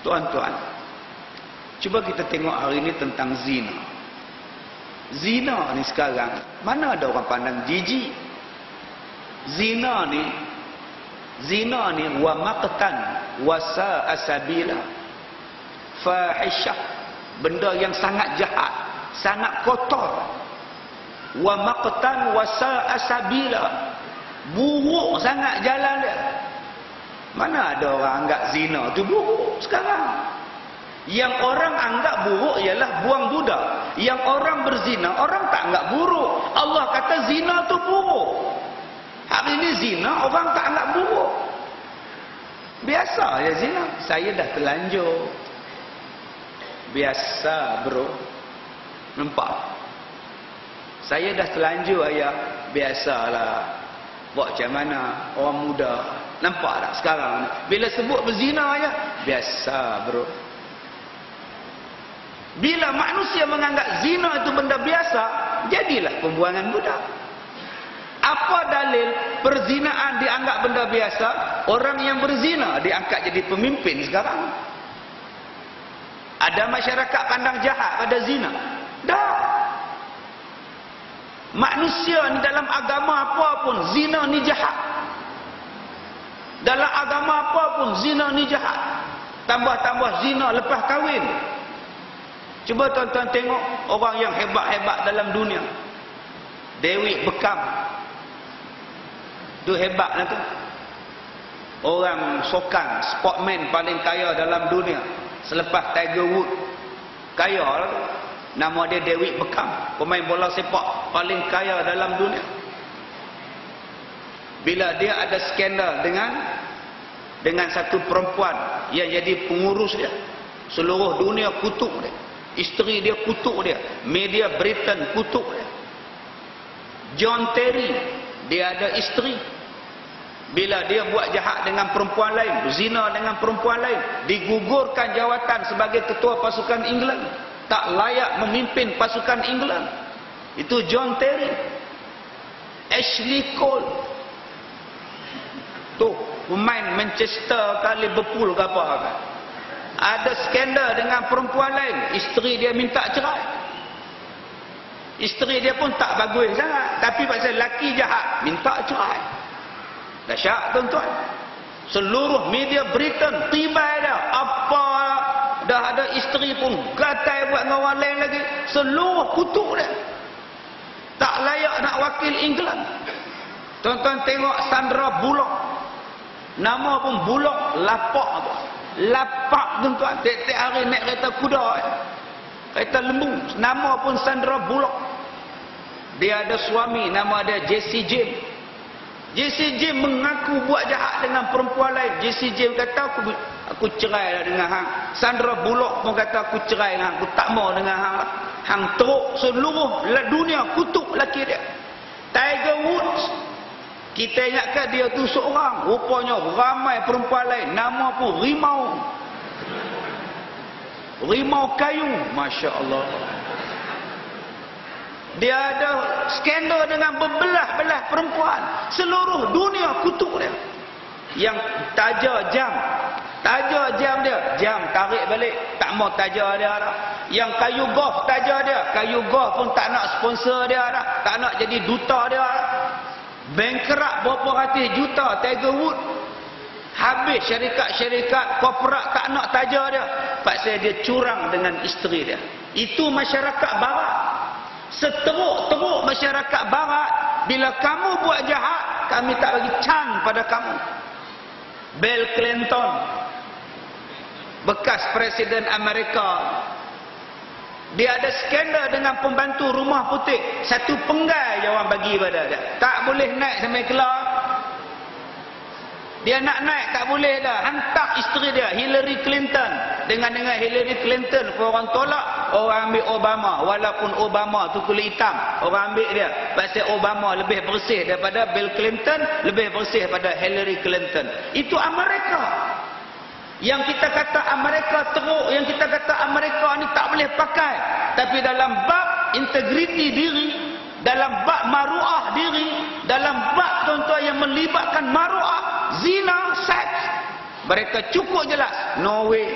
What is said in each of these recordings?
Tuan-tuan, cuba kita tengok hari ini tentang zina. Zina ni sekarang, mana ada orang pandang jijik. Zina ni wa maqtan wa sa'a sabila, fahisyah, benda yang sangat jahat, sangat kotor. Wa maqtan wa sa'a sabila, buruk sangat jalan dia. Mana ada orang anggap zina tu buruk sekarang? Yang orang anggap buruk ialah buang budak. Yang orang berzina, orang tak anggap buruk. Allah kata zina tu buruk. Hari ini zina orang tak anggap buruk. Biasa ya zina. Saya dah terlanjur. Biasa bro. Nampak? Saya dah terlanjur ayah. Biasalah. Buat macam mana orang muda. Nampak tak sekarang? Bila sebut berzina ayah. Biasa bro. Bila manusia menganggap zina itu benda biasa, jadilah pembuangan budak. Apa dalil perzinaan dianggap benda biasa? Orang yang berzina diangkat jadi pemimpin sekarang. Ada masyarakat pandang jahat pada zina? Dah. Manusia ni dalam agama apa pun zina ni jahat. Dalam agama apa pun zina ni jahat. Tambah-tambah zina lepas kahwin. Cuba tuan-tuan tengok orang yang hebat-hebat dalam dunia. David Beckham. Tu hebat lah tu. Orang sokan, sportman paling kaya dalam dunia. Selepas Tiger Woods. Kaya lah tu. Nama dia David Beckham. Pemain bola sepak paling kaya dalam dunia. Bila dia ada skandal dengan satu perempuan yang jadi pengurus dia. Seluruh dunia kutuk dia. Isteri dia kutuk dia. Media Britain kutuk dia. John Terry, dia ada isteri. Bila dia buat jahat dengan perempuan lain, berzina dengan perempuan lain, digugurkan jawatan sebagai ketua pasukan England. Tak layak memimpin pasukan England. Itu John Terry. Ashley Cole. Tu, pemain Manchester ke Liverpool ke apa kan. Ada skandal dengan perempuan lain. Isteri dia minta cerai. Isteri dia pun tak bagus sangat. Tapi pasal lelaki jahat, minta cerai. Dahsyat tuan-tuan. Seluruh media Britain tibai dah. Apa dah ada isteri pun gatai buat dengan orang lain lagi. Seluruh kutuk dia. Tak layak nak wakil England. Tuan-tuan tengok Sandra Bullock. Nama pun Bullock, lapak tu. Lapak tuan-tuan. Tiap-tiap hari naik kereta kuda. Kereta lembu. Nama pun Sandra Bullock. Dia ada suami. Nama dia Jesse James. Jesse James mengaku buat jahat dengan perempuan lain. Jesse James kata aku cerai lah dengan hang. Sandra Bullock pun kata aku cerai dengan hang. Aku tak mau dengan hang lah. Hang teruk seluruh dunia kutuk lelaki dia. Tiger Woods. Kita ingatkan dia tu seorang. Rupanya ramai perempuan lain. Nama pun Rimau. Rimau kayu. Masya Allah. Dia ada skandal dengan berbelah-belah perempuan. Seluruh dunia kutuk dia. Yang taja jam. Taja jam dia. Jam tarik balik. Tak mau taja dia dah. Yang kayu golf taja dia. Kayu golf pun tak nak sponsor dia dah. Tak nak jadi duta dia dah. Bankrupt berapa ratus juta Tiger Woods. Habis syarikat-syarikat korporat tak nak taja dia. Pasal dia curang dengan isteri dia. Itu masyarakat barat. Seteruk-teruk masyarakat barat. Bila kamu buat jahat, kami tak bagi can pada kamu. Bill Clinton, bekas Presiden Amerika, dia ada skandal dengan pembantu Rumah Putih. Satu penggai je orang bagi pada dia. Tak boleh naik sampai kelar. Dia nak naik tak boleh dah. Hantar isteri dia Hillary Clinton. Dengan Hillary Clinton orang tolak, orang ambil Obama. Walaupun Obama tu kulit hitam, orang ambil dia. Pasal Obama lebih bersih daripada Bill Clinton, lebih bersih daripada Hillary Clinton. Itu Amerika. Yang kita kata Amerika teruk, yang kita kata Amerika ni tak boleh pakai. Tapi dalam bab integriti diri, dalam bab maruah diri, dalam bab tuan-tuan yang melibatkan maruah, zina, seks, mereka cukup jelas. No way.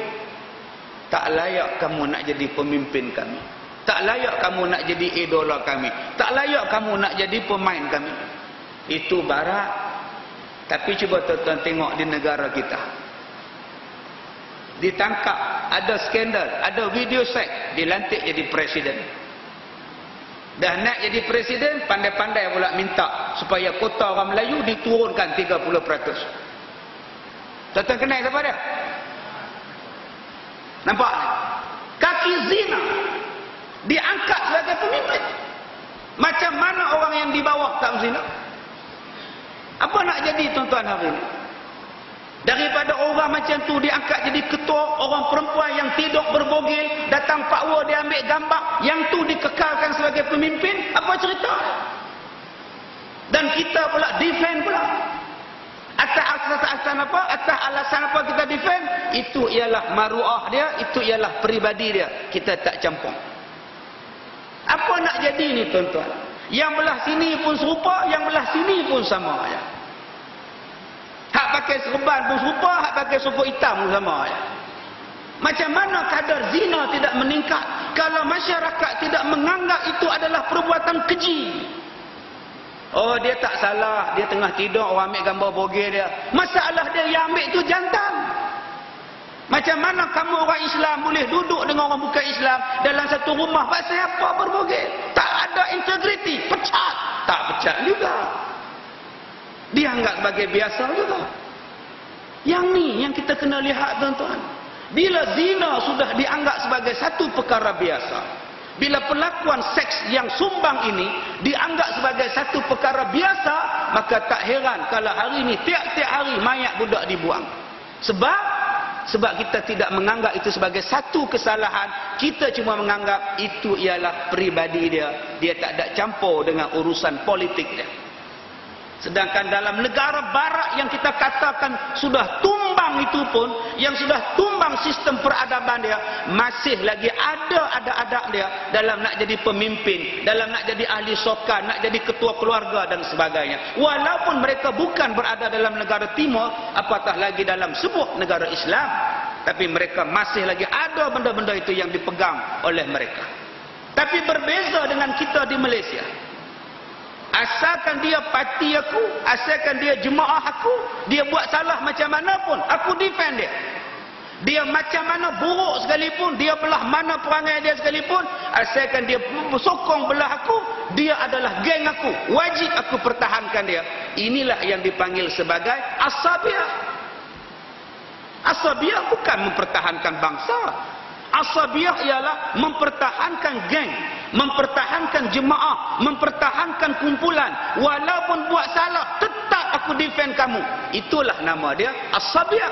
tak layak kamu nak jadi pemimpin kami. Tak layak kamu nak jadi idola kami. Tak layak kamu nak jadi pemain kami. Itu barat. Tapi cuba tuan-tuan tengok di negara kita. Ditangkap, ada skandal, ada video seks, dilantik jadi presiden. Dah nak jadi presiden, pandai-pandai pula minta supaya kota orang Melayu diturunkan 30%. Tuan-tuan kenal siapa dia? Nampak? Kaki zina diangkat sebagai pemimpin. Macam mana orang yang di bawah tak zina? Apa nak jadi tuan-tuan hari ini? Daripada orang macam tu diangkat jadi ketua, orang perempuan yang tidur berbogel, datang pakwa dia ambil gambar, yang tu dikekalkan sebagai pemimpin, apa cerita? Dan kita pula defend pula. Atas alasan apa? Atas alasan apa kita defend? Itu ialah maruah dia, itu ialah peribadi dia. Kita tak campur. Apa nak jadi ni tuan-tuan? Yang belah sini pun serupa, yang belah sini pun sama ya. Hak pakai serban pun serupa, hak pakai sokok hitam pun sama ya. Macam mana kadar zina tidak meningkat kalau masyarakat tidak menganggap itu adalah perbuatan keji? Oh, dia tak salah, dia tengah tidur, orang ambil gambar bogel dia. Masalah dia yang ambil tu jantan. Macam mana kamu orang Islam boleh duduk dengan orang bukan Islam dalam satu rumah, pasal apa berbogel? Tak ada integriti, pecat. Tak pecat juga. Dianggap sebagai biasa juga. Yang ni yang kita kena lihat tuan-tuan. Bila zina sudah dianggap sebagai satu perkara biasa, bila perlakuan seks yang sumbang ini dianggap sebagai satu perkara biasa, maka tak heran kalau hari ini tiap-tiap hari mayat budak dibuang. Sebab kita tidak menganggap itu sebagai satu kesalahan, kita cuma menganggap itu ialah peribadi dia. Dia tak ada campur dengan urusan politik dia. Sedangkan dalam negara barat yang kita katakan sudah tumbang itu pun, yang sudah tumbang sistem peradaban dia, masih lagi ada adab dia dalam nak jadi pemimpin, dalam nak jadi ahli sokan, nak jadi ketua keluarga dan sebagainya. Walaupun mereka bukan berada dalam negara timur, apatah lagi dalam sebuah negara Islam, tapi mereka masih lagi ada benda-benda itu yang dipegang oleh mereka. Tapi berbeza dengan kita di Malaysia. Asalkan dia parti aku, asalkan dia jemaah aku, dia buat salah macam mana pun, aku defend dia. Dia macam mana buruk sekalipun, dia belah mana perangai dia sekalipun, asalkan dia sokong belah aku, dia adalah geng aku, wajib aku pertahankan dia. Inilah yang dipanggil sebagai asabiah. Asabiah bukan mempertahankan bangsa. Asabiah ialah mempertahankan geng, mempertahankan jemaah, mempertahankan kumpulan. Walaupun buat salah, tetap aku defend kamu. Itulah nama dia asabiah.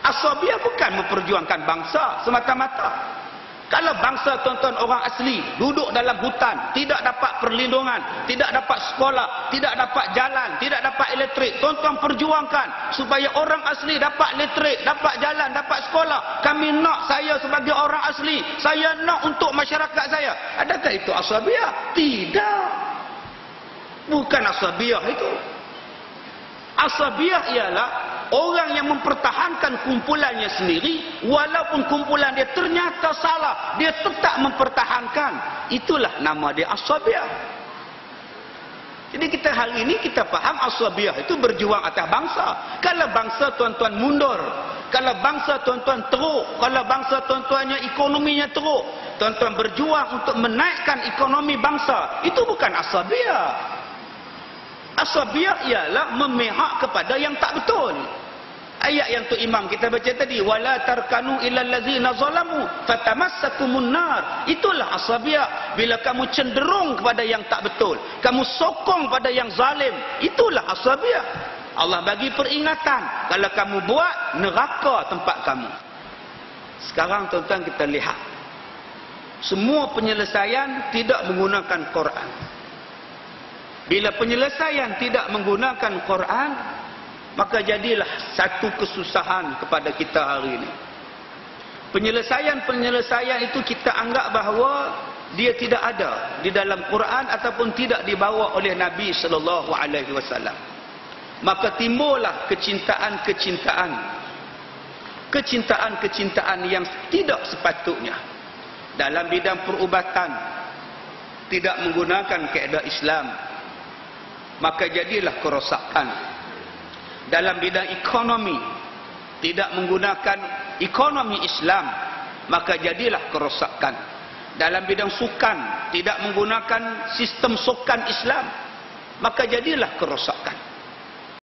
Asabiah bukan memperjuangkan bangsa semata-mata. Kalau bangsa tuan-tuan orang asli duduk dalam hutan, tidak dapat perlindungan, tidak dapat sekolah, tidak dapat jalan, tidak dapat elektrik, tuan-tuan perjuangkan supaya orang asli dapat elektrik, dapat jalan, dapat sekolah. Kami nak, saya sebagai orang asli, saya nak untuk masyarakat saya. Adakah itu asabiah? Tidak. Bukan asabiah itu. Asabiah ialah orang yang mempertahankan kumpulannya sendiri, walaupun kumpulan dia ternyata salah, dia tetap mempertahankan. Itulah nama dia asabiah. Jadi kita hari ini kita faham asabiah itu berjuang atas bangsa. Kalau bangsa tuan-tuan mundur, kalau bangsa tuan-tuan teruk, kalau bangsa tuan-tuannya ekonominya teruk, tuan-tuan berjuang untuk menaikkan ekonomi bangsa, itu bukan asabiah. Asabiah ialah memihak kepada yang tak betul. Ayat yang tu imam kita baca tadi, wala tarkanu ilal ladzina zalamu fatamassakumun nar. Itulah asabiah. Bila kamu cenderung kepada yang tak betul, kamu sokong pada yang zalim, itulah asabiah. Allah bagi peringatan, kalau kamu buat, neraka tempat kamu. Sekarang tuan-tuan kita lihat, semua penyelesaian tidak menggunakan Quran. Bila penyelesaian tidak menggunakan Quran, maka jadilah satu kesusahan kepada kita hari ini. Penyelesaian-penyelesaian itu kita anggap bahawa dia tidak ada di dalam Quran ataupun tidak dibawa oleh Nabi sallallahu alaihi wasallam. Maka timbullah kecintaan-kecintaan kecintaan-kecintaan yang tidak sepatutnya. Dalam bidang perubatan tidak menggunakan kaedah Islam, maka jadilah kerosakan. Dalam bidang ekonomi tidak menggunakan ekonomi Islam, maka jadilah kerosakan. Dalam bidang sukan tidak menggunakan sistem sukan Islam, maka jadilah kerosakan.